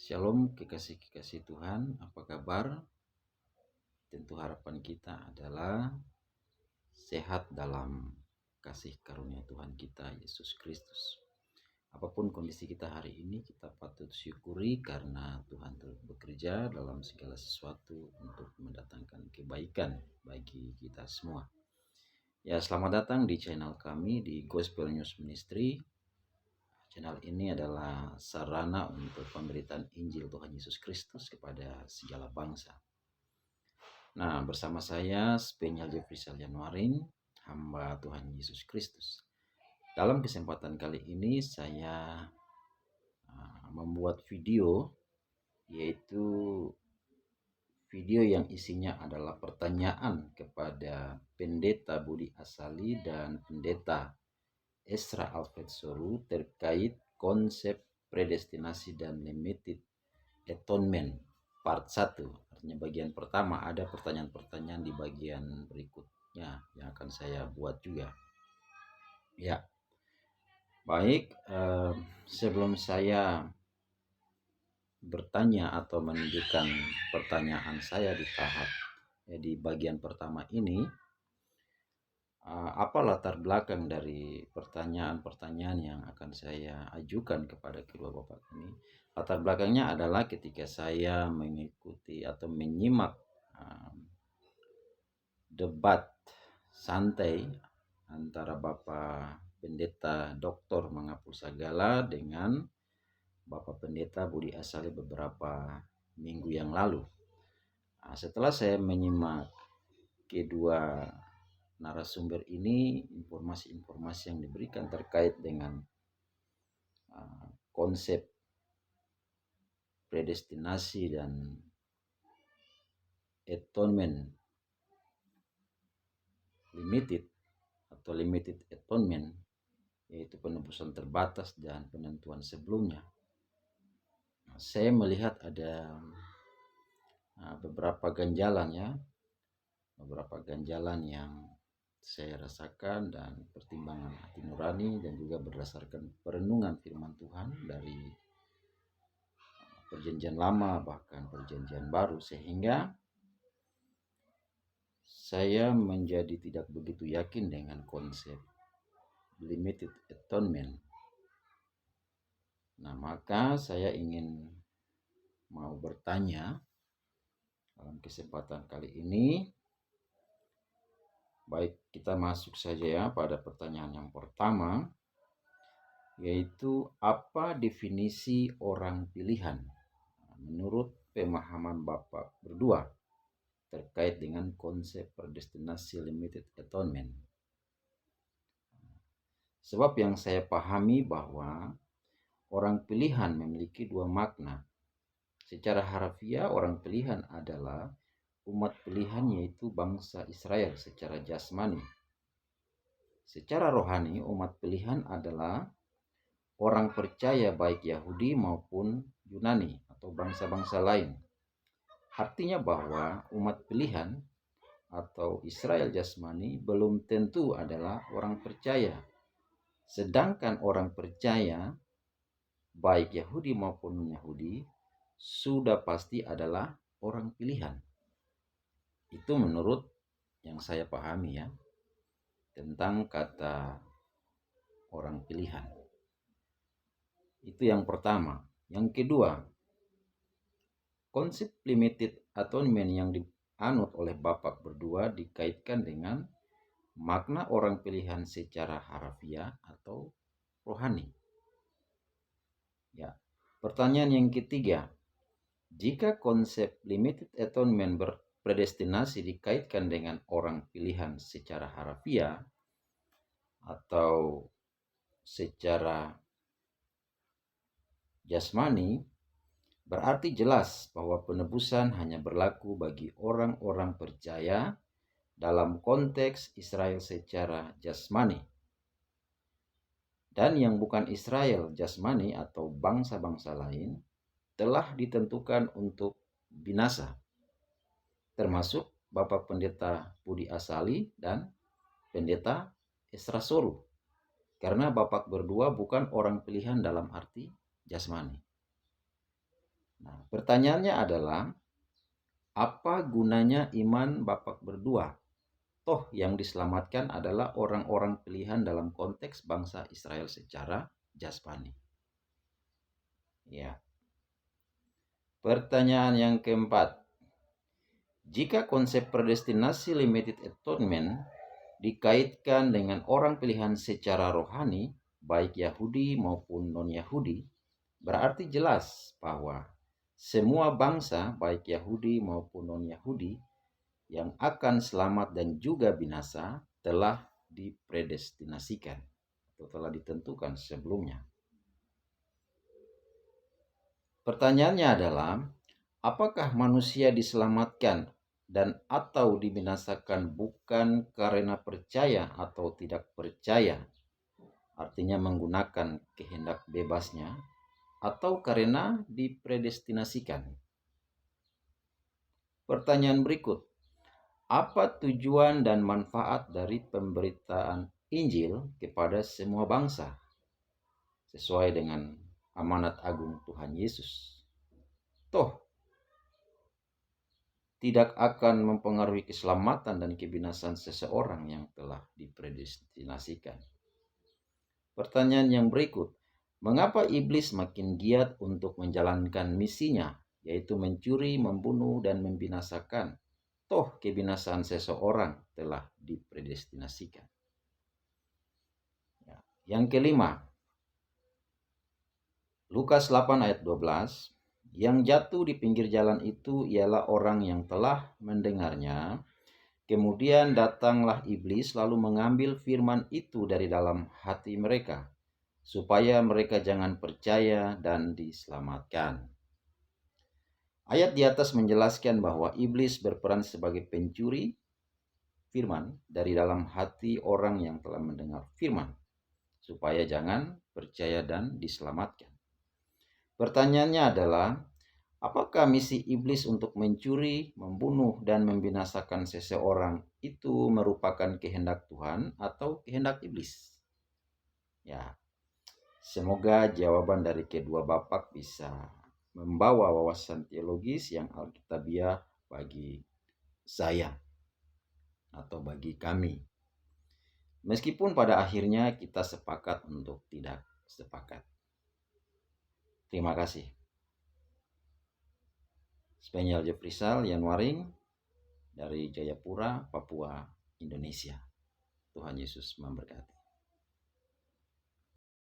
Shalom kekasih-kekasih Tuhan, apa kabar? Tentu harapan kita adalah sehat dalam kasih karunia Tuhan kita Yesus Kristus. Apapun kondisi kita hari ini, kita patut syukuri karena Tuhan terus bekerja dalam segala sesuatu untuk mendatangkan kebaikan bagi kita semua. Ya, selamat datang di channel kami di Gospel News Ministry. Channel ini adalah sarana untuk pemberitaan Injil Tuhan Yesus Kristus kepada segala bangsa. Nah, bersama saya Spenial Jeffrey Salyanuaring, hamba Tuhan Yesus Kristus. Dalam kesempatan kali ini saya membuat video, yaitu video yang isinya adalah pertanyaan kepada Pendeta Budi Asali dan Pendeta Esra Alfred Soru terkait konsep predestinasi dan limited atonement part 1. Artinya bagian pertama, ada pertanyaan-pertanyaan di bagian berikutnya yang akan saya buat juga. Ya, baik, sebelum saya bertanya atau menunjukkan pertanyaan saya di tahap di bagian pertama ini, apa latar belakang dari pertanyaan-pertanyaan yang akan saya ajukan kepada kedua bapak ini. Latar belakangnya adalah ketika saya mengikuti atau menyimak debat santai antara Bapak Pendeta Dr. Mangapul Sagala dengan Bapak Pendeta Budi Asali beberapa minggu yang lalu. Setelah saya menyimak kedua narasumber ini, informasi-informasi yang diberikan terkait dengan konsep predestinasi dan atonement limited atau limited atonement, yaitu penebusan terbatas dan penentuan sebelumnya. Saya melihat ada beberapa ganjalan yang saya rasakan dan pertimbangan hati nurani, dan juga berdasarkan perenungan firman Tuhan dari perjanjian lama bahkan perjanjian baru, sehingga saya menjadi tidak begitu yakin dengan konsep limited atonement. Nah, maka saya ingin mau bertanya dalam kesempatan kali ini. Baik, kita masuk saja ya pada pertanyaan yang pertama, yaitu apa definisi orang pilihan menurut pemahaman Bapak berdua terkait dengan konsep predestinasi limited atonement. Sebab yang saya pahami bahwa orang pilihan memiliki dua makna. Secara harfiah, orang pilihan adalah umat pilihan, yaitu bangsa Israel secara jasmani. Secara rohani, umat pilihan adalah orang percaya baik Yahudi maupun Yunani atau bangsa-bangsa lain. Artinya bahwa umat pilihan atau Israel jasmani belum tentu adalah orang percaya. Sedangkan orang percaya baik Yahudi maupun non-Yahudi sudah pasti adalah orang pilihan. Itu menurut yang saya pahami ya tentang kata orang pilihan. Itu yang pertama. Yang kedua, konsep limited atonement yang dianut oleh Bapak berdua dikaitkan dengan makna orang pilihan secara harfiah atau rohani. Ya. Pertanyaan yang ketiga, jika konsep limited atonement predestinasi dikaitkan dengan orang pilihan secara harfiah atau secara jasmani, berarti jelas bahwa penebusan hanya berlaku bagi orang-orang percaya dalam konteks Israel secara jasmani. Dan yang bukan Israel jasmani atau bangsa-bangsa lain telah ditentukan untuk binasa, termasuk Bapak Pendeta Budi Asali dan Pendeta Esra Soru, karena Bapak berdua bukan orang pilihan dalam arti jasmani. Nah, pertanyaannya adalah, apa gunanya iman Bapak berdua? Toh yang diselamatkan adalah orang-orang pilihan dalam konteks bangsa Israel secara jasmani. Ya. Pertanyaan yang keempat. Jika konsep predestinasi limited atonement dikaitkan dengan orang pilihan secara rohani, baik Yahudi maupun non-Yahudi, berarti jelas bahwa semua bangsa, baik Yahudi maupun non-Yahudi, yang akan selamat dan juga binasa telah dipredestinasikan atau telah ditentukan sebelumnya. Pertanyaannya adalah, apakah manusia diselamatkan dan atau dibinasakan bukan karena percaya atau tidak percaya, artinya menggunakan kehendak bebasnya, atau karena dipredestinasikan? Pertanyaan berikut, apa tujuan dan manfaat dari pemberitaan Injil kepada semua bangsa sesuai dengan amanat agung Tuhan Yesus? Toh tidak akan mempengaruhi keselamatan dan kebinasan seseorang yang telah dipredestinasikan. Pertanyaan yang berikut, mengapa iblis makin giat untuk menjalankan misinya, yaitu mencuri, membunuh, dan membinasakan? Toh kebinasaan seseorang telah dipredestinasikan. Yang kelima, Lukas 8 ayat 12, yang jatuh di pinggir jalan itu ialah orang yang telah mendengarnya, kemudian datanglah iblis lalu mengambil firman itu dari dalam hati mereka, supaya mereka jangan percaya dan diselamatkan. Ayat di atas menjelaskan bahwa iblis berperan sebagai pencuri firman dari dalam hati orang yang telah mendengar firman, supaya jangan percaya dan diselamatkan. Pertanyaannya adalah, apakah misi iblis untuk mencuri, membunuh, dan membinasakan seseorang itu merupakan kehendak Tuhan atau kehendak iblis? Ya, semoga jawaban dari kedua bapak bisa membawa wawasan teologis yang alkitabiah bagi saya atau bagi kami. Meskipun pada akhirnya kita sepakat untuk tidak sepakat. Terima kasih. Spaniel Jeprisal Yanwaring dari Jayapura, Papua, Indonesia. Tuhan Yesus memberkati.